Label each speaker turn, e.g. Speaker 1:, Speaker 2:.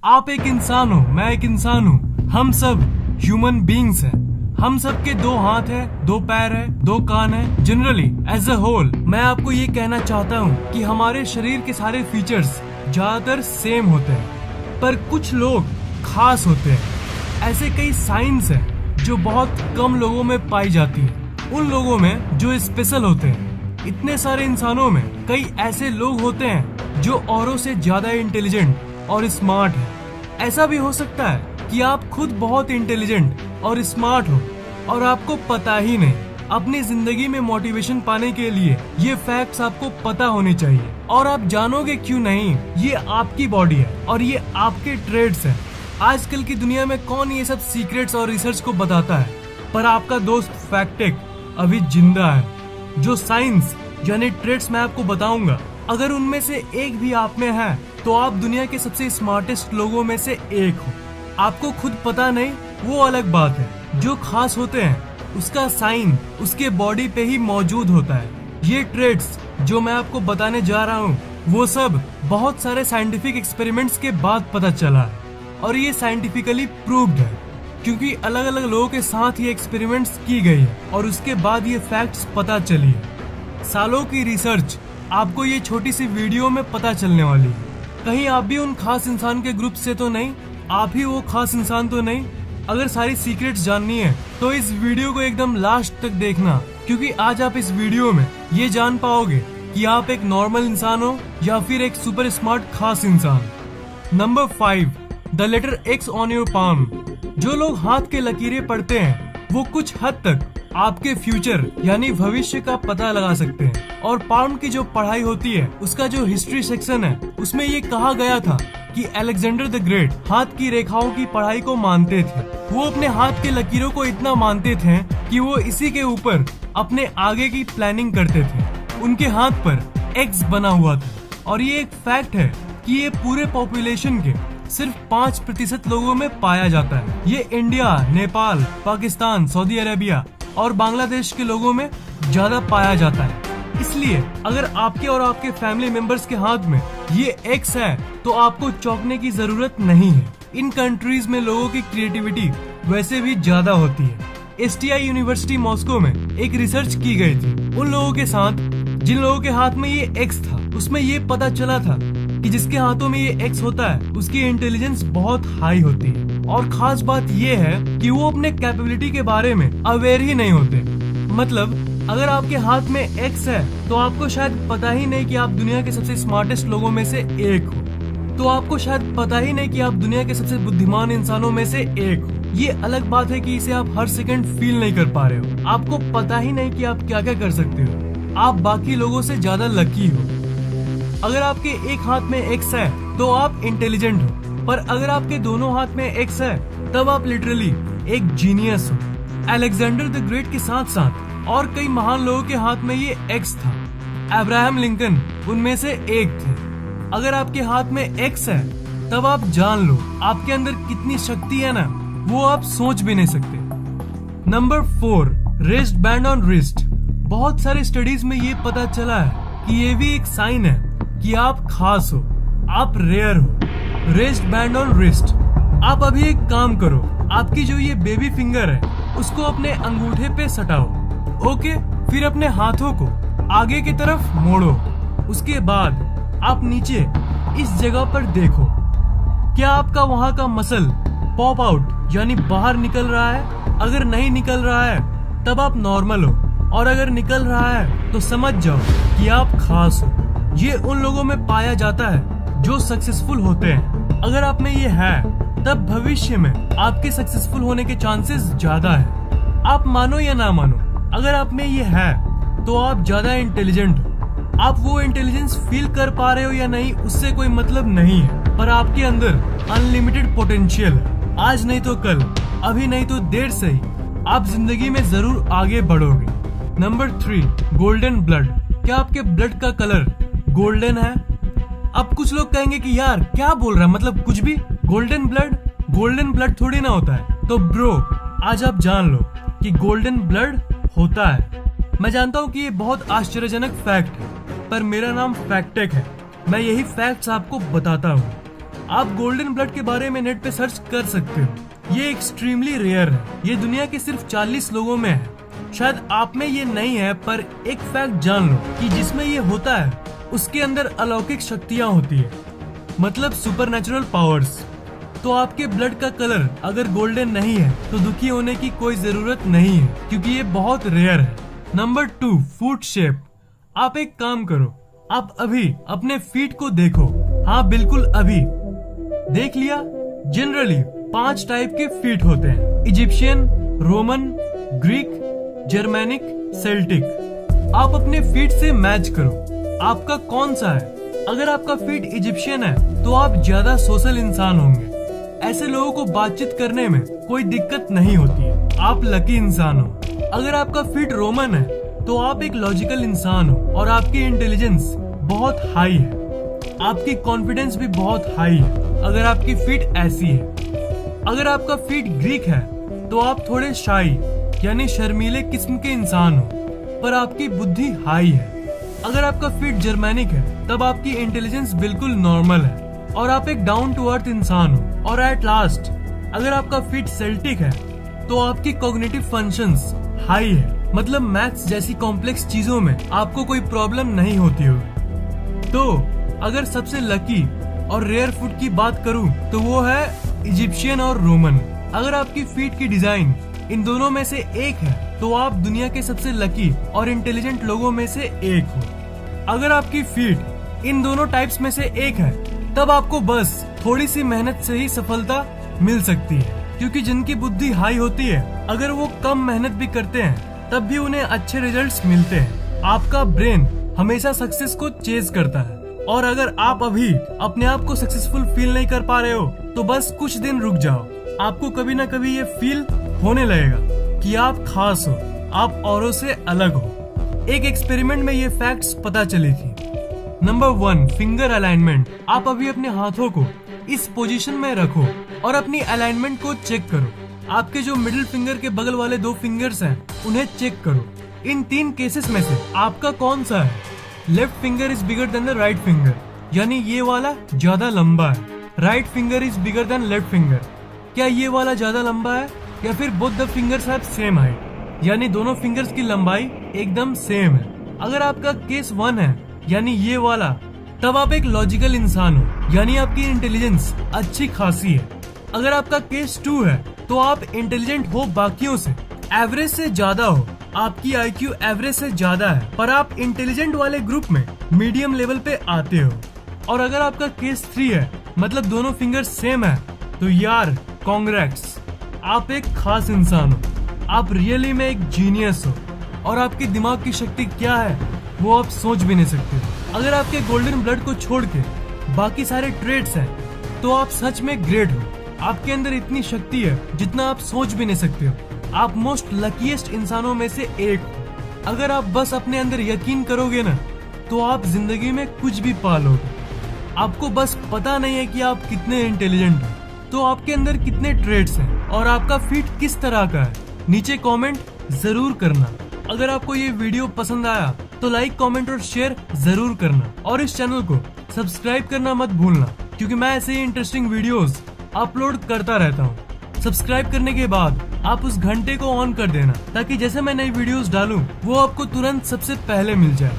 Speaker 1: आप एक इंसान हो, मैं एक इंसान हूँ, हम सब ह्यूमन बींग्स हैं। हम सब के 2 हाथ है, 2 पैर है, 2 कान है। जनरली एज अ होल मैं आपको ये कहना चाहता हूँ कि हमारे शरीर के सारे फीचर्स ज्यादातर सेम होते हैं, पर कुछ लोग खास होते हैं। ऐसे कई साइंस हैं जो बहुत कम लोगों में पाई जाती है, उन लोगों में जो स्पेशल होते हैं। इतने सारे इंसानों में कई ऐसे लोग होते हैं जो औरों से ज्यादा इंटेलिजेंट और स्मार्ट है। ऐसा भी हो सकता है कि आप खुद बहुत इंटेलिजेंट और स्मार्ट हो और आपको पता ही नहीं। अपनी जिंदगी में मोटिवेशन पाने के लिए ये फैक्ट्स आपको पता होने चाहिए, और आप जानोगे क्यों नहीं। ये आपकी बॉडी है और ये आपके ट्रेड्स हैं। आजकल की दुनिया में कौन ये सब सीक्रेट्स और रिसर्च को बताता है, पर आपका दोस्त फैक्टेक अभी जिंदा है। जो साइंस यानी ट्रेड्स मैं आपको बताऊंगा, अगर उनमें से एक भी आप में है तो आप दुनिया के सबसे स्मार्टेस्ट लोगों में से एक हो। आपको खुद पता नहीं वो अलग बात है। जो खास होते हैं उसका साइन उसके बॉडी पे ही मौजूद होता है। ये ट्रेड्स जो मैं आपको बताने जा रहा हूँ वो सब बहुत सारे साइंटिफिक एक्सपेरिमेंट्स के बाद पता चला है, और ये साइंटिफिकली प्रूव्ड है क्योंकि अलग अलग लोगों के साथ ये एक्सपेरिमेंट्स की गई है और उसके बाद ये फैक्ट्स पता चली है। सालों की रिसर्च आपको ये छोटी सी वीडियो में पता चलने वाली है। कहीं आप भी उन खास इंसान के ग्रुप से तो नहीं, आप ही वो खास इंसान तो नहीं। अगर सारी सीक्रेट्स जाननी है तो इस वीडियो को एकदम लास्ट तक देखना, क्योंकि आज आप इस वीडियो में ये जान पाओगे कि आप एक नॉर्मल इंसान हो या फिर एक सुपर स्मार्ट खास इंसान। Number 5, the letter X on your palm. जो लोग हाथ के लकीरें पढ़ते हैं वो कुछ हद तक आपके फ्यूचर यानी भविष्य का पता लगा सकते हैं। और पाम की जो पढ़ाई होती है उसका जो हिस्ट्री सेक्शन है उसमें ये कहा गया था कि अलेक्जेंडर द ग्रेट हाथ की रेखाओं की पढ़ाई को मानते थे। वो अपने हाथ के लकीरों को इतना मानते थे कि वो इसी के ऊपर अपने आगे की प्लानिंग करते थे। उनके हाथ पर X बना हुआ था, और ये एक फैक्ट है कि ये पूरे पॉपुलेशन के सिर्फ 5% लोगों में पाया जाता है। ये India, Nepal, Pakistan, Saudi Arabia और बांग्लादेश के लोगों में ज्यादा पाया जाता है। इसलिए अगर आपके और आपके फैमिली मेंबर्स के हाथ में ये X है तो आपको चौंकने की जरूरत नहीं है। इन कंट्रीज में लोगों की क्रिएटिविटी वैसे भी ज्यादा होती है। STI यूनिवर्सिटी मॉस्को में एक रिसर्च की गई थी उन लोगों के साथ जिन लोगों के हाथ में ये X था। उसमें ये पता चला था कि जिसके हाथों में ये X होता है उसकी इंटेलिजेंस बहुत हाई होती है, और खास बात ये है कि वो अपने कैपेबिलिटी के बारे में अवेयर ही नहीं होते। मतलब अगर आपके हाथ में X है तो आपको शायद पता ही नहीं कि आप दुनिया के सबसे स्मार्टेस्ट लोगों में से एक हो, तो आपको शायद पता ही नहीं कि आप दुनिया के सबसे बुद्धिमान इंसानों में से एक हो। ये अलग बात है कि इसे आप हर सेकंड फील नहीं कर पा रहे हो। आपको पता ही नहीं कि आप क्या क्या कर सकते हो। आप बाकी लोगों से ज्यादा लकी हो। अगर आपके एक हाथ में X है तो आप इंटेलिजेंट हो, पर अगर आपके दोनों हाथ में X है तब आप लिटरली एक जीनियस हो। अलेक्जेंडर द ग्रेट के साथ साथ और कई महान लोगों के हाथ में ये X था। अब्राहम लिंकन उनमें से एक थे। अगर आपके हाथ में X है तब आप जान लो आपके अंदर कितनी शक्ति है ना, वो आप सोच भी नहीं सकते। Number 4, rest band on wrist. बहुत सारे स्टडीज में ये पता चला है कि ये भी एक साइन है कि आप खास हो, आप रेयर हो। Rest band on wrist. आप अभी एक काम करो, आपकी जो ये बेबी फिंगर है उसको अपने अंगूठे पे सटाओ। ओके, फिर अपने हाथों को आगे की तरफ मोड़ो। उसके बाद आप नीचे इस जगह पर देखो, क्या आपका वहां का मसल पॉप आउट यानी बाहर निकल रहा है? अगर नहीं निकल रहा है तब आप नॉर्मल हो, और अगर निकल रहा है तो समझ जाओ कि आप खास हो। ये उन लोगों में पाया जाता है जो सक्सेसफुल होते हैं। अगर आप में ये है तब भविष्य में आपके सक्सेसफुल होने के चांसेस ज्यादा है। आप मानो या ना मानो, अगर आप में ये है तो आप ज्यादा इंटेलिजेंट हो। आप वो इंटेलिजेंस फील कर पा रहे हो या नहीं उससे कोई मतलब नहीं है, पर आपके अंदर अनलिमिटेड पोटेंशियल है। आज नहीं तो कल, अभी नहीं तो देर से ही आप जिंदगी में जरूर आगे बढ़ोगे। Number 3, golden blood. क्या आपके ब्लड का कलर गोल्डन है? अब कुछ लोग कहेंगे कि यार क्या बोल रहा है, मतलब कुछ भी। गोल्डन ब्लड थोड़ी ना होता है। तो ब्रो, आज आप जान लो कि गोल्डन ब्लड होता है। मैं जानता हूँ कि ये बहुत आश्चर्यजनक फैक्ट है, पर मेरा नाम फैक्टेक है। मैं यही फैक्ट्स आपको बताता हूँ। आप गोल्डन ब्लड के बारे में नेट पे सर्च कर सकते हो। ये एक्सट्रीमली रेयर है। ये दुनिया के सिर्फ 40 लोगों में है। शायद आप में ये नहीं है, पर एक फैक्ट जान लो कि जिसमें ये होता है उसके अंदर अलौकिक शक्तियाँ होती है, मतलब सुपरनैचुरल पावर्स। तो आपके ब्लड का कलर अगर गोल्डन नहीं है तो दुखी होने की कोई जरूरत नहीं है, क्योंकि ये बहुत रेयर है। Number 2, foot shape. आप एक काम करो, आप अभी अपने फीट को देखो। हाँ, बिल्कुल अभी देख लिया। जनरली 5 टाइप के फीट होते हैं: Egyptian, Roman, Greek, Germanic, Celtic. आप अपने फीट से मैच करो, आपका कौन सा है। अगर आपका फीट इजिप्शियन है तो आप ज्यादा सोशल इंसान होंगे। ऐसे लोगों को बातचीत करने में कोई दिक्कत नहीं होती है। आप लकी इंसान हो। अगर आपका फीट रोमन है तो आप एक लॉजिकल इंसान हो और आपकी इंटेलिजेंस बहुत हाई है। आपकी कॉन्फिडेंस भी बहुत हाई है अगर आपकी फीट ऐसी है। अगर आपका फीट ग्रीक है तो आप थोड़े शाई यानी शर्मीले किस्म के इंसान हो, पर आपकी बुद्धि हाई है। अगर आपका फीट जर्मेनिक है तब आपकी इंटेलिजेंस बिल्कुल नॉर्मल है और आप एक डाउन टू अर्थ इंसान हो। और एट लास्ट, अगर आपका फीट सेल्टिक है तो आपकी कॉग्निटिव फंक्शंस हाई है, मतलब मैथ्स जैसी कॉम्प्लेक्स चीजों में आपको कोई प्रॉब्लम नहीं होती होगी। तो अगर सबसे लकी और रेयर फुट की बात करूं तो वो है इजिप्शियन और रोमन। अगर आपकी फीट की डिजाइन इन दोनों में से एक है तो आप दुनिया के सबसे लकी और इंटेलिजेंट लोगों में से एक हो। अगर आपकी फीट इन दोनों टाइप्स में से एक है तब आपको बस थोड़ी सी मेहनत से ही सफलता मिल सकती है, क्योंकि जिनकी बुद्धि हाई होती है अगर वो कम मेहनत भी करते हैं तब भी उन्हें अच्छे रिजल्ट्स मिलते हैं। आपका ब्रेन हमेशा सक्सेस को चेज करता है, और अगर आप अभी अपने आप को सक्सेसफुल फील नहीं कर पा रहे हो तो बस कुछ दिन रुक जाओ। आपको कभी ना कभी ये फील होने लगेगा कि आप खास हो, आप औरों से अलग हो। एक एक्सपेरिमेंट में ये फैक्ट्स पता चली थी। Number 1, finger alignment. आप अभी अपने हाथों को इस पोजीशन में रखो और अपनी अलाइनमेंट को चेक करो। आपके जो मिडिल फिंगर के बगल वाले 2 फिंगर्स हैं उन्हें चेक करो। इन 3 केसेस में से आपका कौन सा है? Left finger is bigger than the right finger, यानी ये वाला ज्यादा लंबा है। Right finger is bigger than left finger, क्या ये वाला ज्यादा लंबा है? या फिर both the fingers have same height, यानी दोनों फिंगर्स की लंबाई एकदम सेम है। अगर आपका केस 1 है यानी ये वाला, तब आप एक लॉजिकल इंसान हो, यानी आपकी इंटेलिजेंस अच्छी खासी है। अगर आपका केस 2 है तो आप इंटेलिजेंट हो बाकियों से, एवरेज से ज्यादा हो, आपकी IQ एवरेज से ज्यादा है, पर आप इंटेलिजेंट वाले ग्रुप में मीडियम लेवल पे आते हो। और अगर आपका केस 3 है, मतलब दोनों फिंगर सेम है, तो यार कांग्रेट्स, आप एक खास इंसान हो। आप रियली में एक जीनियस हो, और आपके दिमाग की शक्ति क्या है वो आप सोच भी नहीं सकते। अगर आपके गोल्डन ब्लड को छोड़ के बाकी सारे ट्रेड्स हैं तो आप सच में ग्रेट हो। आपके अंदर इतनी शक्ति है जितना आप सोच भी नहीं सकते हो। आप मोस्ट लकीएस्ट इंसानों में से एक हो। अगर आप बस अपने अंदर यकीन करोगे ना तो आप जिंदगी में कुछ भी पा लोगे। आपको बस पता नहीं है कि आप कितने इंटेलिजेंट हो, तो आपके अंदर कितने ट्रेड्स हैं और आपका फीट किस तरह का है। नीचे कमेंट जरूर करना। अगर आपको ये वीडियो पसंद आया तो लाइक, कमेंट और शेयर जरूर करना, और इस चैनल को सब्सक्राइब करना मत भूलना, क्योंकि मैं ऐसे ही इंटरेस्टिंग वीडियोस अपलोड करता रहता हूँ। सब्सक्राइब करने के बाद आप उस घंटे को ऑन कर देना, ताकि जैसे मैं नई वीडियोस डालूं वो आपको तुरंत सबसे पहले मिल जाए।